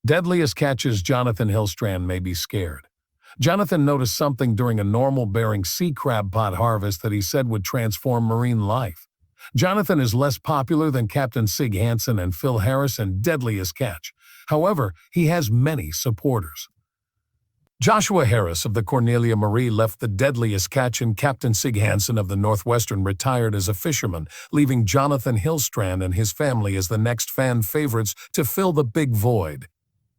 Deadliest catches. Jonathan Hillstrand may be scared. Jonathan noticed something during a normal Bering Sea crab pot harvest that he said would transform marine life. Jonathan is less popular than Captain Sig Hansen and Phil Harris in Deadliest Catch. However, he has many supporters. Joshua Harris of the Cornelia Marie left the Deadliest Catch, and Captain Sig Hansen of the Northwestern retired as a fisherman, leaving Jonathan Hillstrand and his family as the next fan favorites to fill the big void.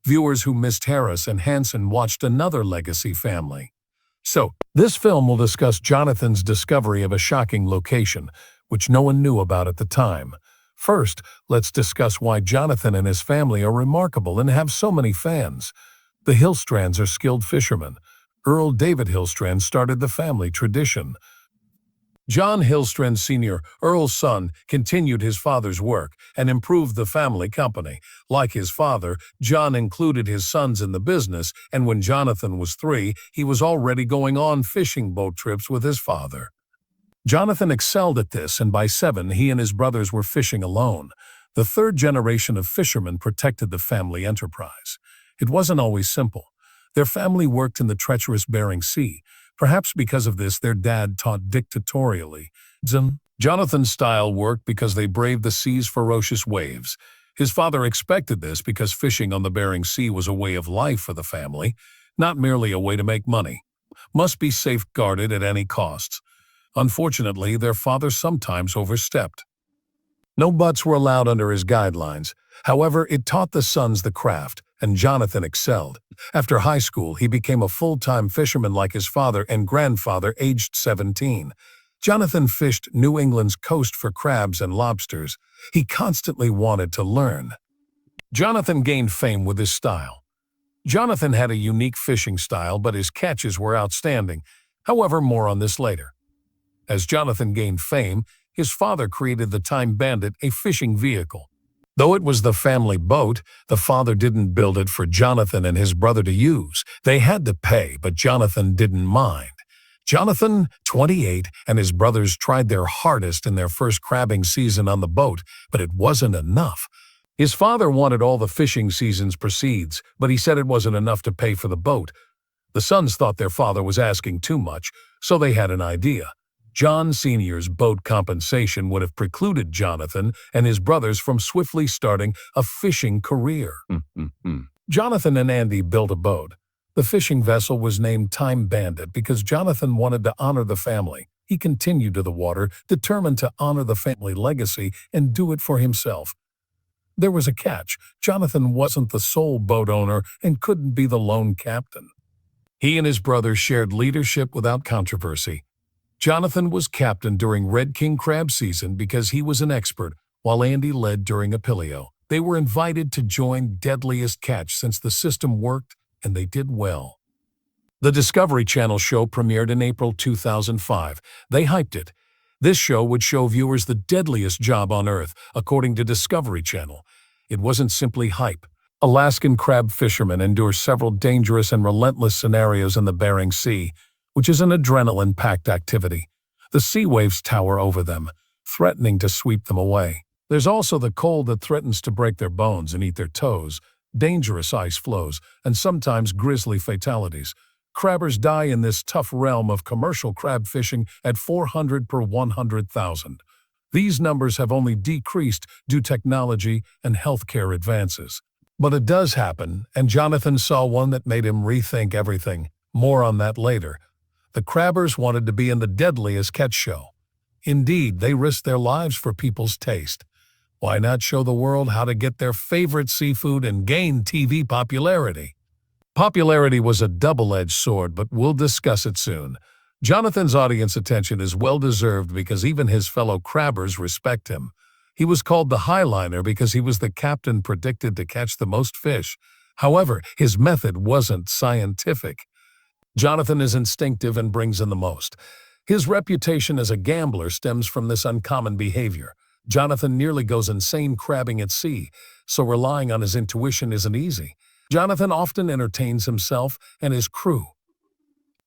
Viewers who missed Harris and Hansen watched another legacy family. So, this film will discuss Jonathan's discovery of a shocking location, which no one knew about at the time. First, let's discuss why Jonathan and his family are remarkable and have so many fans. The Hillstrands are skilled fishermen. Earl David Hillstrand started the family tradition. John Hillstrand Sr., Earl's son, continued his father's work and improved the family company. Like his father, John included his sons in the business, and when Jonathan was 3, he was already going on fishing boat trips with his father. Jonathan excelled at this, and by 7, he and his brothers were fishing alone. The third generation of fishermen protected the family enterprise. It wasn't always simple. Their family worked in the treacherous Bering Sea. Perhaps because of this, their dad taught dictatorially. Jonathan's style worked because they braved the sea's ferocious waves. His father expected this because fishing on the Bering Sea was a way of life for the family, not merely a way to make money. Must be safeguarded at any costs. Unfortunately, their father sometimes overstepped. No butts were allowed under his guidelines. However, it taught the sons the craft, and Jonathan excelled. After high school, he became a full-time fisherman like his father and grandfather, aged 17. Jonathan fished New England's coast for crabs and lobsters. He constantly wanted to learn. Jonathan gained fame with his style. Jonathan had a unique fishing style, but his catches were outstanding. However, more on this later. As Jonathan gained fame, his father created the Bandit, a fishing vehicle. Though it was the family boat, the father didn't build it for Jonathan and his brother to use. They had to pay, but Jonathan didn't mind. Jonathan, 28, and his brothers tried their hardest in their first crabbing season on the boat, but it wasn't enough. His father wanted all the fishing season's proceeds, but he said it wasn't enough to pay for the boat. The sons thought their father was asking too much, so they had an idea. John Sr.'s boat compensation would have precluded Jonathan and his brothers from swiftly starting a fishing career. Jonathan and Andy built a boat. The fishing vessel was named Bandit because Jonathan wanted to honor the family. He continued to the water, determined to honor the family legacy and do it for himself. There was a catch. Jonathan wasn't the sole boat owner and couldn't be the lone captain. He and his brothers shared leadership without controversy. Jonathan was captain during Red King crab season because he was an expert, while Andy led during Apilio. They were invited to join Deadliest Catch since the system worked, and they did well. The Discovery Channel show premiered in April 2005. They hyped it. This show would show viewers the deadliest job on Earth, according to Discovery Channel. It wasn't simply hype. Alaskan crab fishermen endure several dangerous and relentless scenarios in the Bering Sea, which is an adrenaline-packed activity. The sea waves tower over them, threatening to sweep them away. There's also the cold that threatens to break their bones and eat their toes, dangerous ice flows, and sometimes grisly fatalities. Crabbers die in this tough realm of commercial crab fishing at 400 per 100,000. These numbers have only decreased due to technology and healthcare advances. But it does happen, and Jonathan saw one that made him rethink everything. More on that later. The crabbers wanted to be in the Deadliest Catch show. Indeed, they risked their lives for people's taste. Why not show the world how to get their favorite seafood and gain TV popularity? Popularity was a double-edged sword, but we'll discuss it soon. Jonathan's audience attention is well-deserved because even his fellow crabbers respect him. He was called the Highliner because he was the captain predicted to catch the most fish. However, his method wasn't scientific. Jonathan is instinctive and brings in the most. His reputation as a gambler stems from this uncommon behavior. Jonathan nearly goes insane crabbing at sea, so relying on his intuition isn't easy. Jonathan often entertains himself and his crew.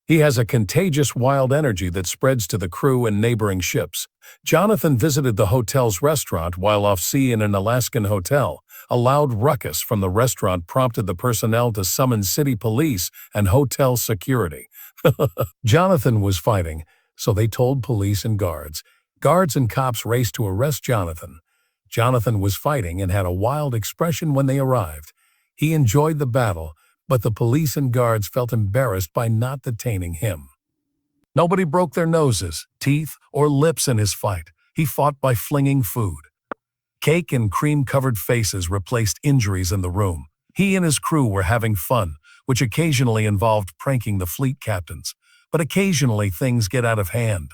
He has a contagious wild energy that spreads to the crew and neighboring ships. Jonathan visited the hotel's restaurant while off sea in an Alaskan hotel. A loud ruckus from the restaurant prompted the personnel to summon city police and hotel security. Jonathan was fighting, so they told police and guards. Guards and cops raced to arrest Jonathan. Jonathan was fighting and had a wild expression when they arrived. He enjoyed the battle, but the police and guards felt embarrassed by not detaining him. Nobody broke their noses, teeth, or lips in his fight. He fought by flinging food. Cake and cream-covered faces replaced injuries in the room. He and his crew were having fun, which occasionally involved pranking the fleet captains. But occasionally things get out of hand.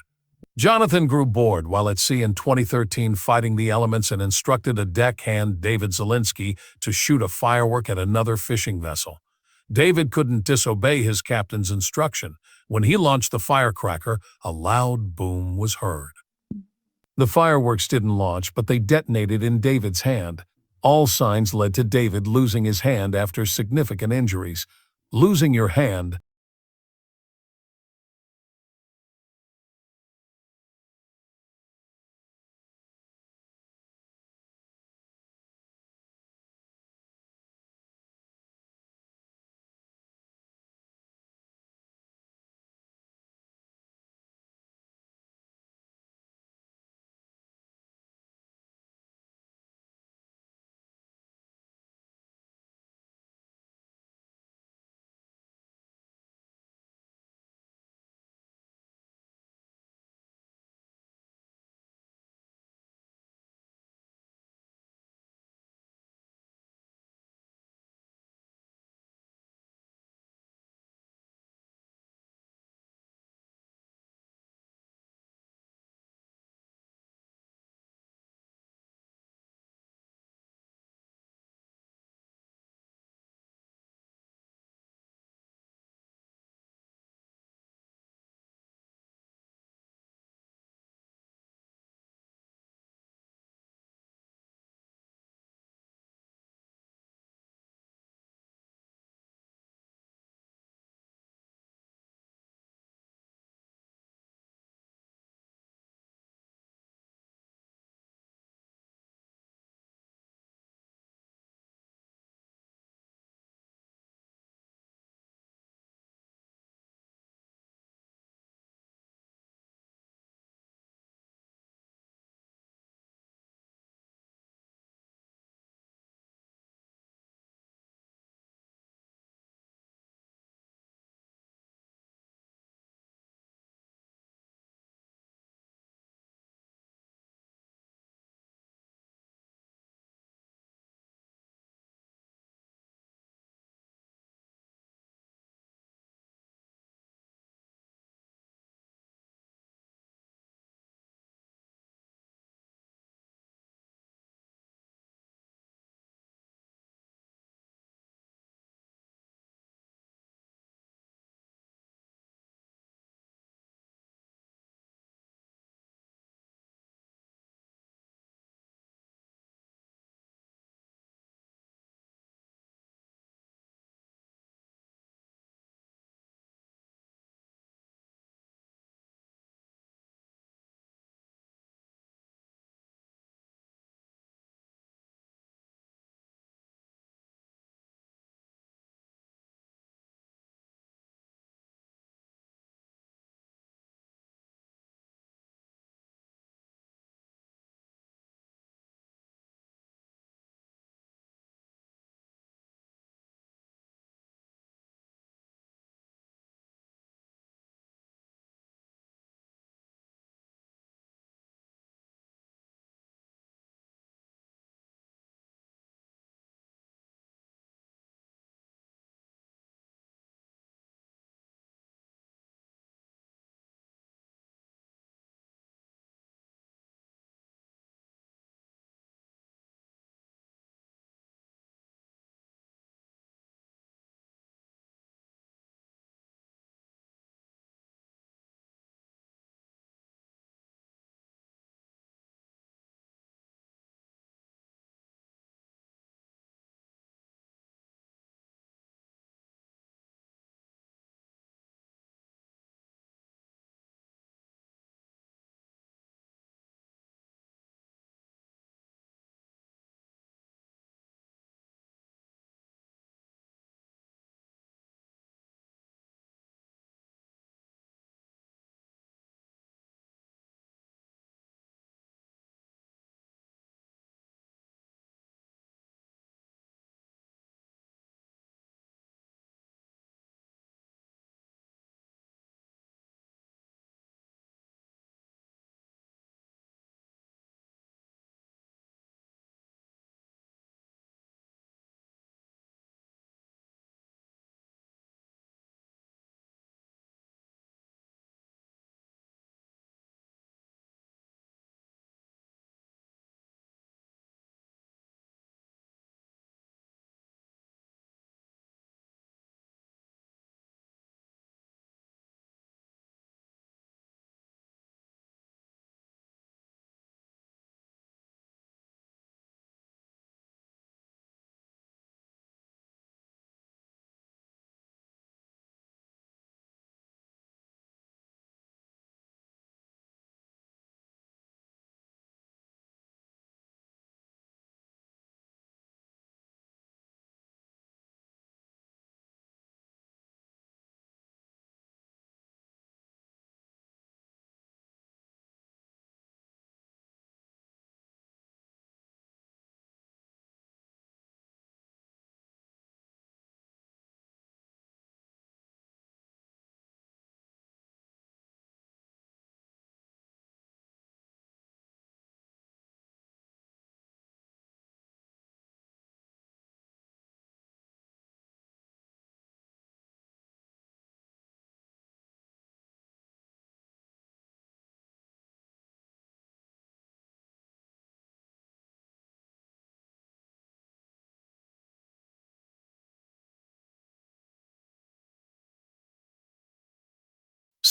Jonathan grew bored while at sea in 2013 fighting the elements and instructed a deckhand, David Zielinski, to shoot a firework at another fishing vessel. David couldn't disobey his captain's instruction. When he launched the firecracker, a loud boom was heard. The fireworks didn't launch, but they detonated in David's hand. All signs led to David losing his hand after significant injuries. Losing your hand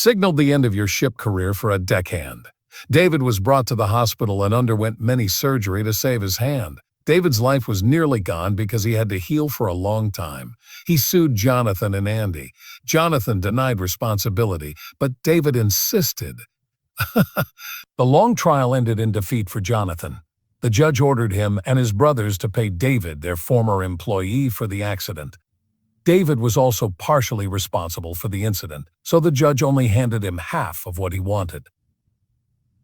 signaled the end of your ship career for a deckhand. David was brought to the hospital and underwent many surgery to save his hand. David's life was nearly gone because he had to heal for a long time. He sued Jonathan and Andy. Jonathan denied responsibility, but David insisted. The long trial ended in defeat for Jonathan. The judge ordered him and his brothers to pay David, their former employee, for the accident. David was also partially responsible for the incident, so the judge only handed him half of what he wanted.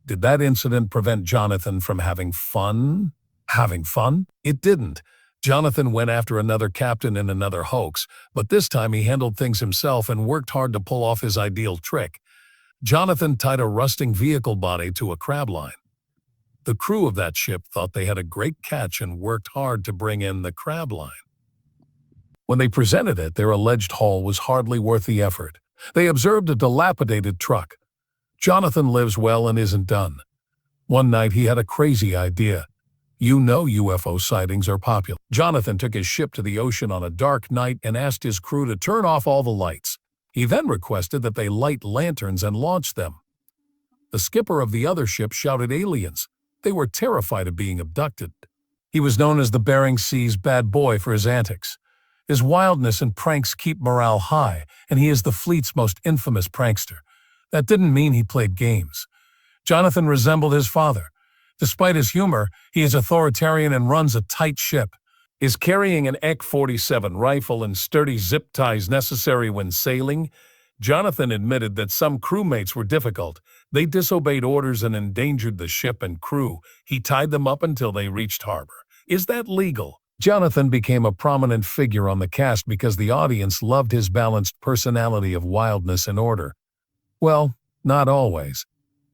Did that incident prevent Jonathan from having fun? Having fun? It didn't. Jonathan went after another captain in another hoax, but this time he handled things himself and worked hard to pull off his ideal trick. Jonathan tied a rusting vehicle body to a crab line. The crew of that ship thought they had a great catch and worked hard to bring in the crab line. When they presented it, their alleged haul was hardly worth the effort. They observed a dilapidated truck. Jonathan lives well and isn't done. One night he had a crazy idea. You know UFO sightings are popular. Jonathan took his ship to the ocean on a dark night and asked his crew to turn off all the lights. He then requested that they light lanterns and launch them. The skipper of the other ship shouted aliens. They were terrified of being abducted. He was known as the Bering Sea's bad boy for his antics. His wildness and pranks keep morale high, and he is the fleet's most infamous prankster. That didn't mean he played games. Jonathan resembled his father. Despite his humor, he is authoritarian and runs a tight ship. Is carrying an AK-47 rifle and sturdy zip ties necessary when sailing? Jonathan admitted that some crewmates were difficult. They disobeyed orders and endangered the ship and crew. He tied them up until they reached harbor. Is that legal? Jonathan became a prominent figure on the cast because the audience loved his balanced personality of wildness and order. Well, not always.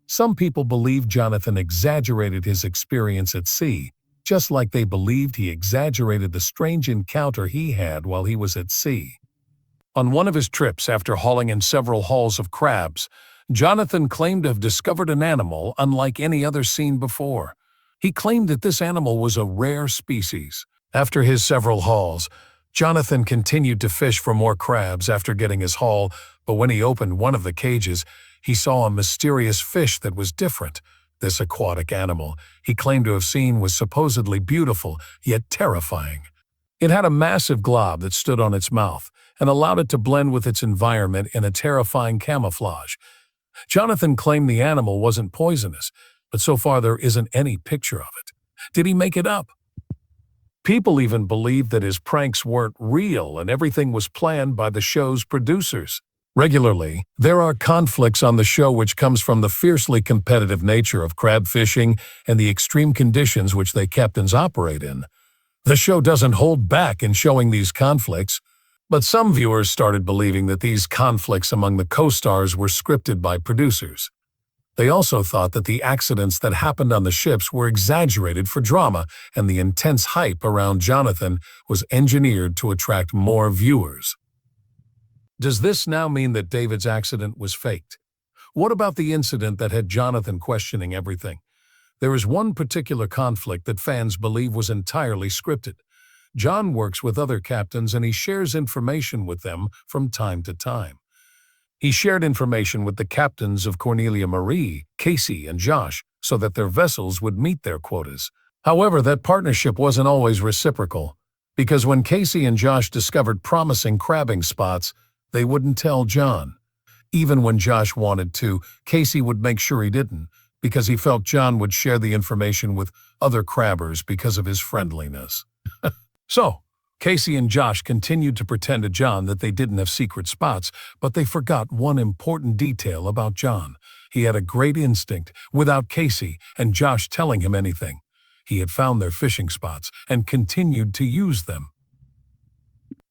Some people believe Jonathan exaggerated his experience at sea, just like they believed he exaggerated the strange encounter he had while he was at sea. On one of his trips, after hauling in several hauls of crabs, Jonathan claimed to have discovered an animal unlike any other seen before. He claimed that this animal was a rare species. After his several hauls, Jonathan continued to fish for more crabs after getting his haul, but when he opened one of the cages, he saw a mysterious fish that was different. This aquatic animal he claimed to have seen was supposedly beautiful, yet terrifying. It had a massive glob that stood on its mouth and allowed it to blend with its environment in a terrifying camouflage. Jonathan claimed the animal wasn't poisonous, but so far there isn't any picture of it. Did he make it up? People even believed that his pranks weren't real and everything was planned by the show's producers. Regularly, there are conflicts on the show which comes from the fiercely competitive nature of crab fishing and the extreme conditions which they captains operate in. The show doesn't hold back in showing these conflicts, but some viewers started believing that these conflicts among the co-stars were scripted by producers. They also thought that the accidents that happened on the ships were exaggerated for drama, and the intense hype around Jonathan was engineered to attract more viewers. Does this now mean that David's accident was faked? What about the incident that had Jonathan questioning everything? There is one particular conflict that fans believe was entirely scripted. John works with other captains and he shares information with them from time to time. He shared information with the captains of Cornelia Marie, Casey, and Josh so that their vessels would meet their quotas. However, that partnership wasn't always reciprocal, because when Casey and Josh discovered promising crabbing spots, they wouldn't tell John. Even when Josh wanted to, Casey would make sure he didn't, because he felt John would share the information with other crabbers because of his friendliness. So, Casey and Josh continued to pretend to John that they didn't have secret spots, but they forgot one important detail about John. He had a great instinct, without Casey and Josh telling him anything. He had found their fishing spots and continued to use them.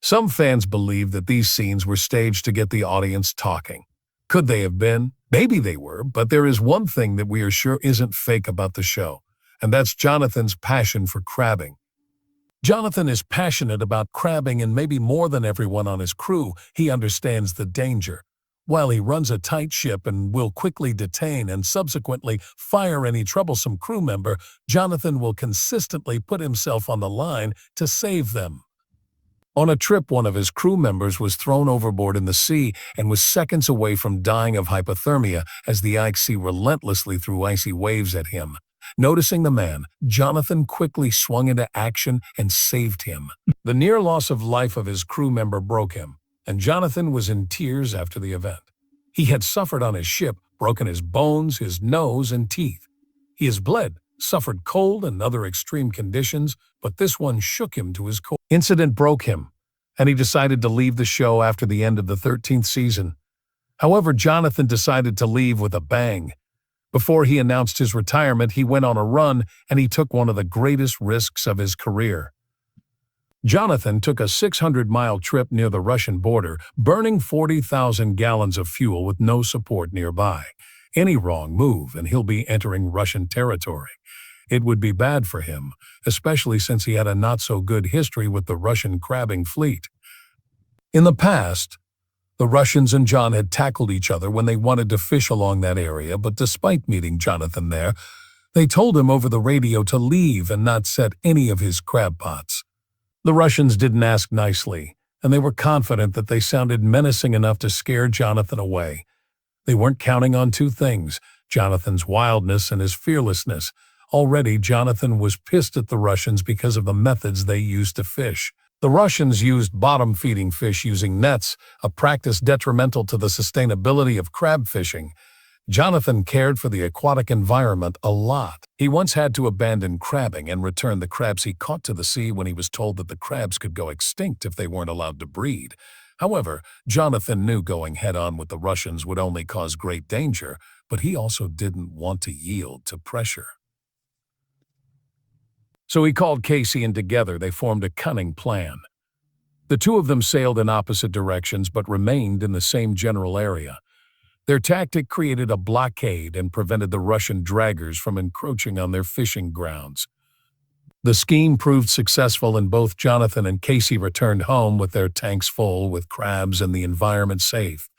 Some fans believe that these scenes were staged to get the audience talking. Could they have been? Maybe they were, but there is one thing that we are sure isn't fake about the show, and that's Jonathan's passion for crabbing. Jonathan is passionate about crabbing, and maybe more than everyone on his crew, he understands the danger. While he runs a tight ship and will quickly detain and subsequently fire any troublesome crew member, Jonathan will consistently put himself on the line to save them. On a trip, one of his crew members was thrown overboard in the sea and was seconds away from dying of hypothermia as the ice sea relentlessly threw icy waves at him. Noticing the man, Jonathan quickly swung into action and saved him. The near loss of life of his crew member broke him, and Jonathan was in tears after the event. He had suffered on his ship, broken his bones, his nose, and teeth. He has bled, suffered cold and other extreme conditions, but this one shook him to his core. Incident broke him, and he decided to leave the show after the end of the 13th season. However, Jonathan decided to leave with a bang. Before he announced his retirement, he went on a run, and he took one of the greatest risks of his career. Jonathan took a 600-mile trip near the Russian border, burning 40,000 gallons of fuel with no support nearby. Any wrong move, and he'll be entering Russian territory. It would be bad for him, especially since he had a not-so-good history with the Russian crabbing fleet. In the past, the Russians and John had tackled each other when they wanted to fish along that area, but despite meeting Jonathan there, they told him over the radio to leave and not set any of his crab pots. The Russians didn't ask nicely, and they were confident that they sounded menacing enough to scare Jonathan away. They weren't counting on two things, Jonathan's wildness and his fearlessness. Already, Jonathan was pissed at the Russians because of the methods they used to fish. The Russians used bottom-feeding fish using nets, a practice detrimental to the sustainability of crab fishing. Jonathan cared for the aquatic environment a lot. He once had to abandon crabbing and return the crabs he caught to the sea when he was told that the crabs could go extinct if they weren't allowed to breed. However, Jonathan knew going head-on with the Russians would only cause great danger, but he also didn't want to yield to pressure. So he called Casey, and together they formed a cunning plan. The two of them sailed in opposite directions but remained in the same general area. Their tactic created a blockade and prevented the Russian draggers from encroaching on their fishing grounds. The scheme proved successful, and both Jonathan and Casey returned home with their tanks full with crabs and the environment safe.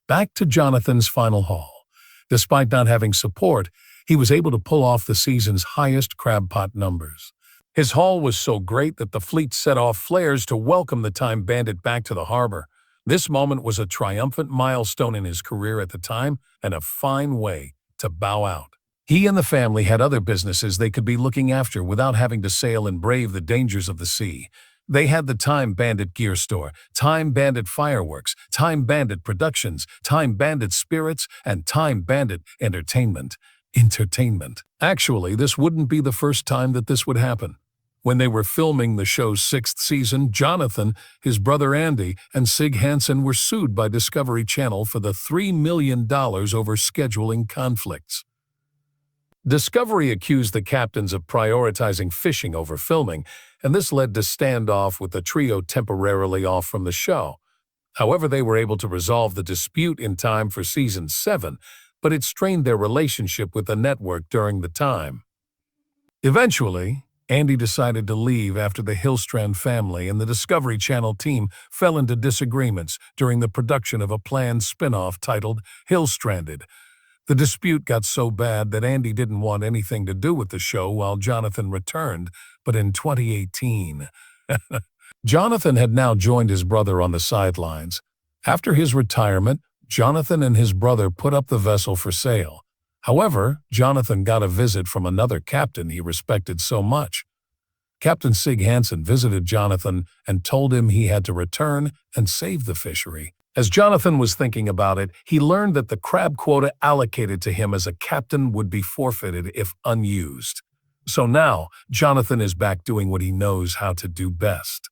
Back to Jonathan's final haul. Despite not having support, he was able to pull off the season's highest crab pot numbers. His haul was so great that the fleet set off flares to welcome the time Bandit back to the harbor. This moment was a triumphant milestone in his career at the time and a fine way to bow out. He and the family had other businesses they could be looking after without having to sail and brave the dangers of the sea. They had the Time Bandit Gear Store, Time Bandit Fireworks, Time Bandit Productions, Time Bandit Spirits, and Time Bandit Entertainment. Actually, this wouldn't be the first time that this would happen. When they were filming the show's 6th season, Jonathan, his brother Andy, and Sig Hansen were sued by Discovery Channel for the $3 million over scheduling conflicts. Discovery accused the captains of prioritizing fishing over filming, and this led to standoff with the trio temporarily off from the show. However, they were able to resolve the dispute in time for Season 7, but it strained their relationship with the network during the time. Eventually, Andy decided to leave after the Hillstrand family and the Discovery Channel team fell into disagreements during the production of a planned spin-off titled Hillstranded. The dispute got so bad that Andy didn't want anything to do with the show while Jonathan returned, but in 2018, Jonathan had now joined his brother on the sidelines. After his retirement, Jonathan and his brother put up the vessel for sale. However, Jonathan got a visit from another captain he respected so much. Captain Sig Hansen visited Jonathan and told him he had to return and save the fishery. As Jonathan was thinking about it, he learned that the crab quota allocated to him as a captain would be forfeited if unused. So now, Jonathan is back doing what he knows how to do best.